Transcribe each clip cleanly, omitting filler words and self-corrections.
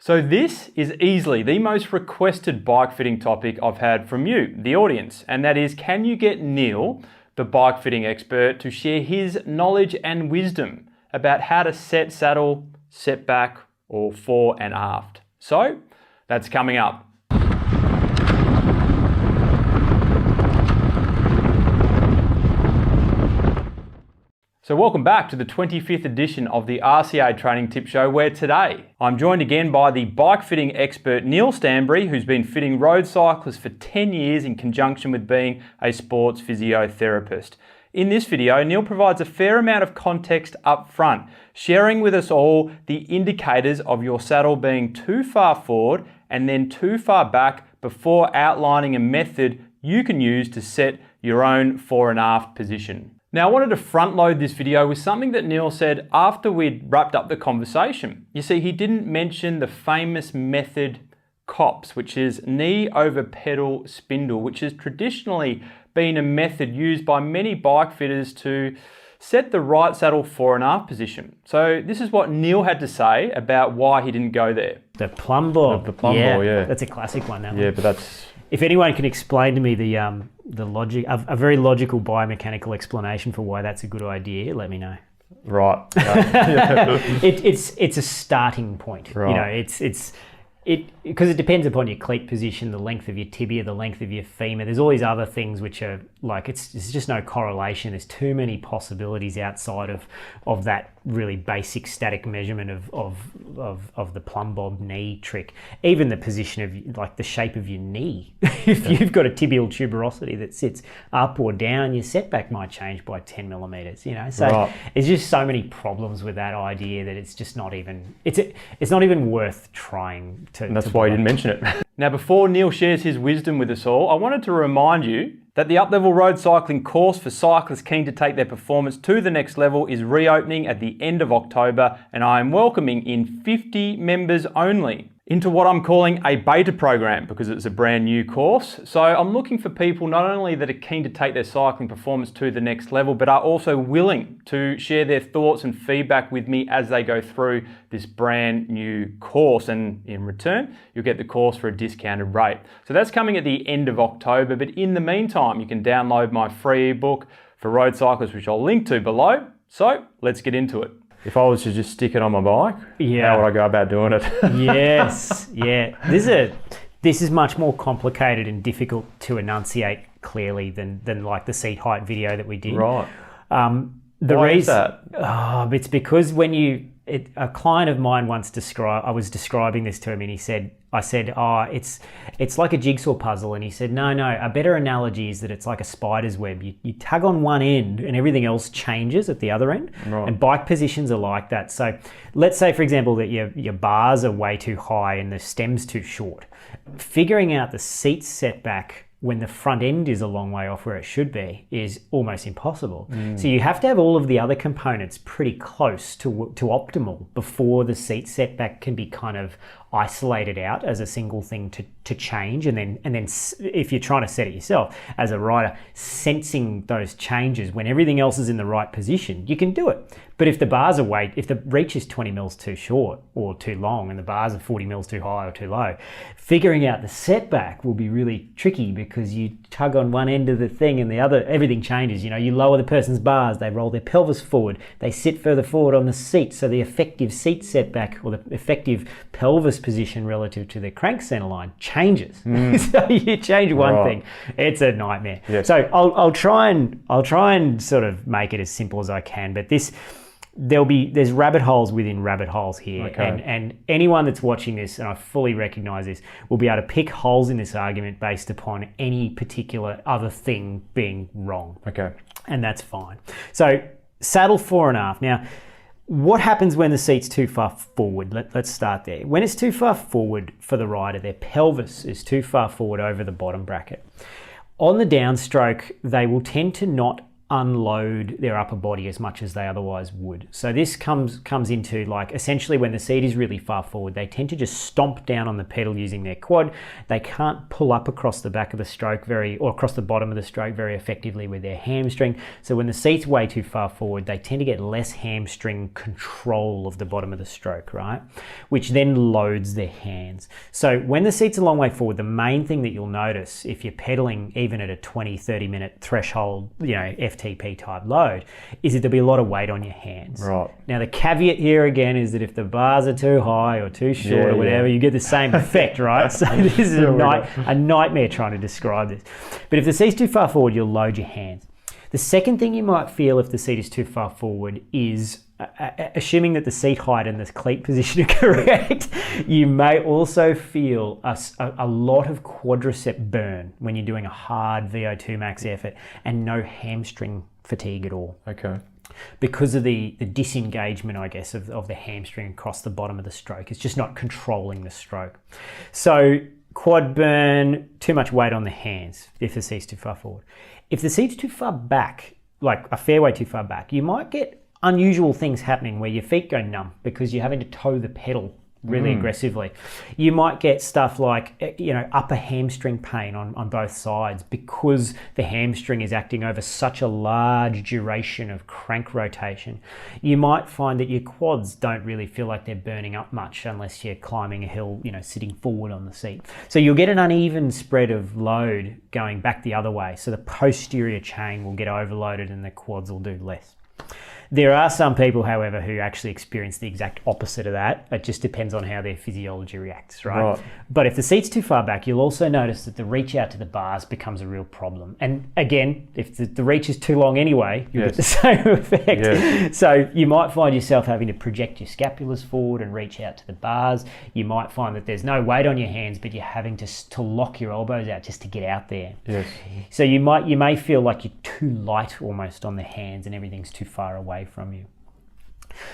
So this is easily the most requested bike fitting topic I've had from you, the audience, and that is, can you get Neil, the bike fitting expert, to share his knowledge and wisdom about how to set saddle, set back, or fore and aft? So that's coming up. So welcome back to the 25th edition of the RCA Training Tip Show, where today I'm joined again by the bike fitting expert Neil Stanbury, who's been fitting road cyclists for 10 years in conjunction with being a sports physiotherapist. In this video, Neil provides a fair amount of context up front, sharing with us all the indicators of your saddle being too far forward and then too far back before outlining a method you can use to set your own fore and aft position. Now, I wanted to front load this video with something that Neil said after we'd wrapped up the conversation. You see, he didn't mention the famous method COPS, which is knee over pedal spindle, which has traditionally been a method used by many bike fitters to set the right saddle fore and aft position. So this is what Neil had to say about why he didn't go there. The plumb bob. The plumb bob, yeah. That's a classic one, that one. Yeah, but that's... If anyone can explain to me the logic, a very logical biomechanical explanation for why that's a good idea, let me know. Right. It's a starting point. Right. You know, because it depends upon your cleat position, the length of your tibia, the length of your femur. There's all these other things which are like, there's just no correlation. There's too many possibilities outside of that really basic static measurement of the plumb bob knee trick. Even the position of, like, the shape of your knee. If you've got a tibial tuberosity that sits up or down, your setback might change by 10 millimeters, you know? So right. There's just so many problems with that idea that it's just not even, it's not even worth trying to. And that's why you didn't mention it. Now, before Neil shares his wisdom with us all, I wanted to remind you that the Up-Level Road Cycling course for cyclists keen to take their performance to the next level is reopening at the end of October, and I am welcoming in 50 members only into what I'm calling a beta program, because it's a brand new course. So I'm looking for people not only that are keen to take their cycling performance to the next level, but are also willing to share their thoughts and feedback with me as they go through this brand new course. And in return, you'll get the course for a discounted rate. So that's coming at the end of October. But in the meantime, you can download my free ebook for road cyclists, which I'll link to below. So let's get into it. If I was to just stick it on my bike, how would I go about doing it? Yes, yeah. This is much more complicated and difficult to enunciate clearly than like the seat height video that we did. Right. Why is that? It's because when a client of mine once I was describing this to him, and I said, it's like a jigsaw puzzle. And he said, no, a better analogy is that it's like a spider's web. You tug on one end and everything else changes at the other end. Right. And bike positions are like that. So let's say, for example, that your bars are way too high and the stem's too short. Figuring out the seat setback when the front end is a long way off where it should be is almost impossible. So you have to have all of the other components pretty close to optimal before the seat setback can be kind of isolated out as a single thing to change, and then if you're trying to set it yourself as a rider, sensing those changes when everything else is in the right position, you can do it. But if the reach is 20 mils too short or too long and the bars are 40 mils too high or too low, figuring out the setback will be really tricky, because you tug on one end of the thing and the other, everything changes. You know, you lower the person's bars, they roll their pelvis forward, they sit further forward on the seat, so the effective seat setback or the effective pelvis position relative to the crank center line changes. So you change one thing, it's a nightmare. Yes. So I'll try and sort of make it as simple as I can, but there's rabbit holes within rabbit holes here. Okay. And anyone that's watching this, and I fully recognize this, will be able to pick holes in this argument based upon any particular other thing being wrong. Okay. And that's fine. So saddle fore and aft. Now, what happens when the seat's too far forward? Let's start there. When it's too far forward for the rider, their pelvis is too far forward over the bottom bracket. On the downstroke, they will tend to not unload their upper body as much as they otherwise would. So this comes into like essentially when the seat is really far forward, they tend to just stomp down on the pedal using their quad. They can't pull up across the back of the stroke or across the bottom of the stroke very effectively with their hamstring. So when the seat's way too far forward, they tend to get less hamstring control of the bottom of the stroke, right? Which then loads their hands. So when the seat's a long way forward, the main thing that you'll notice if you're pedaling even at a 20-30 minute threshold, FTP type load, is that there'll be a lot of weight on your hands. Right. Now the caveat here again is that if the bars are too high or too short or whatever, you get the same effect, right? So this is a nightmare trying to describe this. But if the seat's too far forward, you'll load your hands. The second thing you might feel if the seat is too far forward is, assuming that the seat height and the cleat position are correct, you may also feel a lot of quadricep burn when you're doing a hard VO2 max effort and no hamstring fatigue at all. Okay. Because of the disengagement, I guess, of the hamstring across the bottom of the stroke. It's just not controlling the stroke. So quad burn, too much weight on the hands if the seat's too far forward. If the seat's too far back, like a fair way too far back, you might get unusual things happening where your feet go numb because you're having to toe the pedal really aggressively. You might get stuff like, upper hamstring pain on both sides because the hamstring is acting over such a large duration of crank rotation. You might find that your quads don't really feel like they're burning up much unless you're climbing a hill, sitting forward on the seat. So you'll get an uneven spread of load going back the other way. So the posterior chain will get overloaded and the quads will do less. There are some people, however, who actually experience the exact opposite of that. It just depends on how their physiology reacts, right? But if the seat's too far back, you'll also notice that the reach out to the bars becomes a real problem. And again, if the reach is too long anyway, you'll get the same effect. Yes. So you might find yourself having to project your scapulars forward and reach out to the bars. You might find that there's no weight on your hands, but you're having to lock your elbows out just to get out there. Yes. So you may feel like you're too light almost on the hands and everything's too far away from you.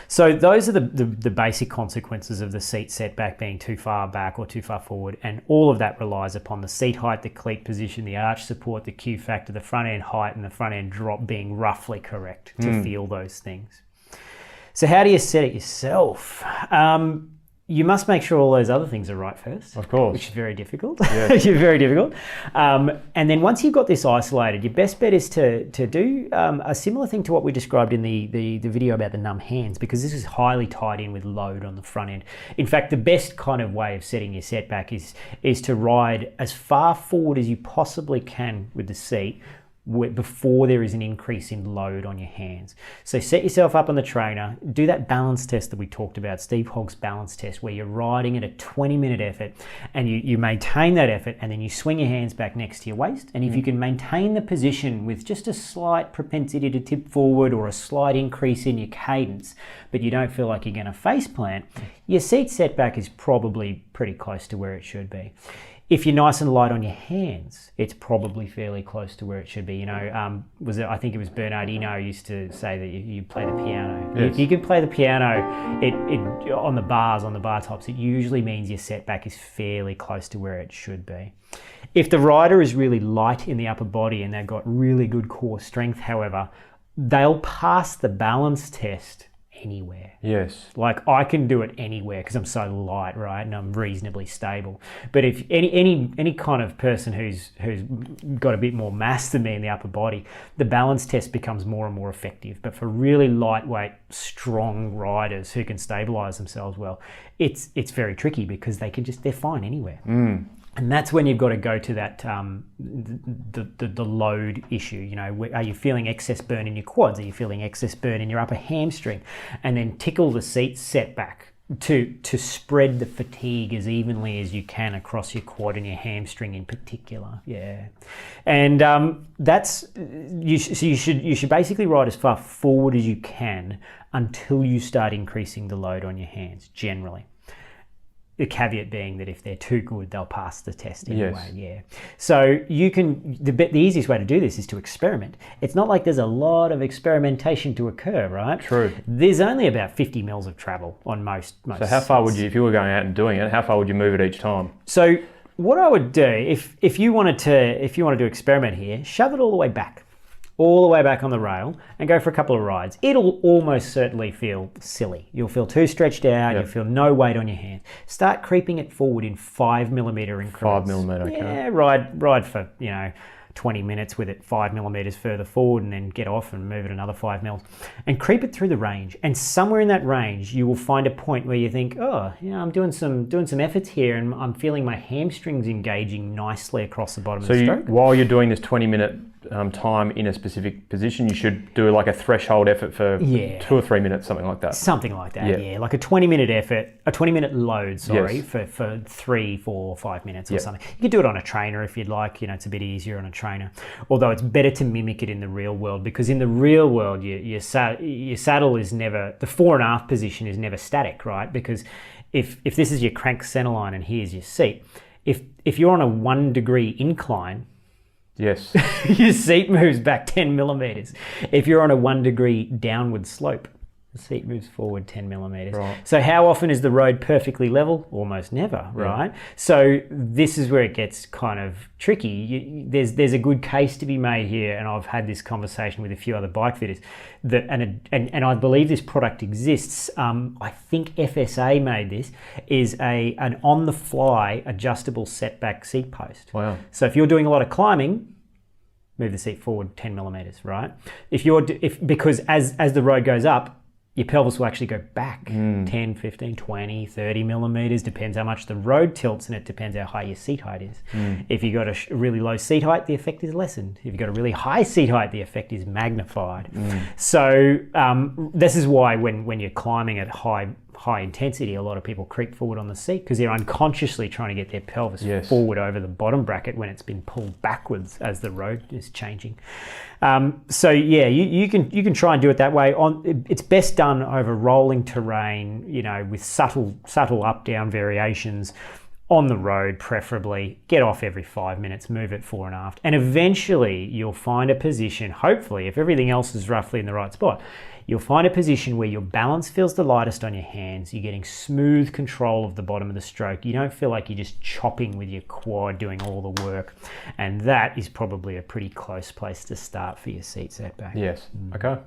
So those are the basic consequences of the seat setback being too far back or too far forward, and all of that relies upon the seat height, the cleat position, the arch support, the Q factor, the front end height and the front end drop being roughly correct to feel those things. So how do you set it yourself? You must make sure all those other things are right first. Of course. Which is very difficult. Yeah. Very difficult. And then once you've got this isolated, your best bet is to do a similar thing to what we described in the video about the numb hands, because this is highly tied in with load on the front end. In fact, the best kind of way of setting your setback is to ride as far forward as you possibly can with the seat before there is an increase in load on your hands. So set yourself up on the trainer, do that balance test that we talked about, Steve Hogg's balance test, where you're riding at a 20-minute effort and you maintain that effort, and then you swing your hands back next to your waist. And if you can maintain the position with just a slight propensity to tip forward or a slight increase in your cadence, but you don't feel like you're going to face plant, your seat setback is probably pretty close to where it should be. If you're nice and light on your hands, it's probably fairly close to where it should be. I think it was Bernardino used to say that you play the piano. Yes. If you can play the piano on the bar tops, it usually means your setback is fairly close to where it should be. If the rider is really light in the upper body and they've got really good core strength, however, they'll pass the balance test anywhere. Yes. Like I can do it anywhere because I'm so light, right? And I'm reasonably stable. But if any kind of person who's got a bit more mass than me in the upper body, the balance test becomes more and more effective. But for really lightweight, strong riders who can stabilize themselves well, it's very tricky because they're fine anywhere. And that's when you've got to go to that the load issue. Are you feeling excess burn in your quads? Are you feeling excess burn in your upper hamstring? And then tickle the seat setback to spread the fatigue as evenly as you can across your quad and your hamstring in particular. Yeah, and you should basically ride as far forward as you can until you start increasing the load on your hands. Generally. The caveat being that if they're too good, they'll pass the test anyway. Yes. Yeah. So the easiest way to do this is to experiment. It's not like there's a lot of experimentation to occur, right? True. There's only about 50 mils of travel on most. So how far would you, if you were going out and doing it, how far would you move it each time? So what I would do, if you wanted to experiment here, shove it all the way back. all the way back on the rail and go for a couple of rides. It'll almost certainly feel silly. You'll feel too stretched out. You'll feel no weight on your hands. Start creeping it forward in 5 millimeter increments. 5 millimeter, okay. Yeah, ride for, 20 minutes with it 5 millimeters further forward, and then get off and move it another 5 mils and creep it through the range. And somewhere in that range, you will find a point where you think, I'm doing some efforts here, and I'm feeling my hamstrings engaging nicely across the bottom of the stroke. While you're doing this 20-minute time in a specific position, you should do like a threshold effort for 2 or 3 minutes, something like that. Something like that, yeah. Like a 20-minute effort, a 20-minute load, for 3, 4, 5 minutes or something. You could do it on a trainer if you'd like. It's a bit easier on a trainer. Although it's better to mimic it in the real world, because in the real world, your saddle is never, the fore and aft position is never static, right? Because if this is your crank centerline and here's your seat, if you're on a 1 degree incline, yes, your seat moves back 10 millimeters. If you're on a 1 degree downward slope, the seat moves forward 10 millimeters. Right. So how often is the road perfectly level? Almost never, right? So this is where it gets kind of tricky. There's a good case to be made here, and I've had this conversation with a few other bike fitters, and I believe this product exists. I think FSA made this, is an on-the-fly adjustable setback seat post. Wow. So if you're doing a lot of climbing, move the seat forward 10 millimeters, right? Because as the road goes up, your pelvis will actually go back 10, 15, 20, 30 millimeters, depends how much the road tilts, and it depends how high your seat height is. If you've got a really low seat height, the effect is lessened. If you've got a really high seat height, the effect is magnified. So this is why when you're climbing at high intensity, a lot of people creep forward on the seat, because they're unconsciously trying to get their pelvis forward over the bottom bracket when it's been pulled backwards as the road is changing. You can try and do it that way. It's best done over rolling terrain, with subtle up down variations on the road, preferably. Get off every 5 minutes, move it fore and aft, and eventually you'll find a position, hopefully, if everything else is roughly in the right spot, you'll find a position where your balance feels the lightest on your hands. You're getting smooth control of the bottom of the stroke. You don't feel like you're just chopping with your quad doing all the work. And that is probably a pretty close place to start for your seat setback. Yes. Okay.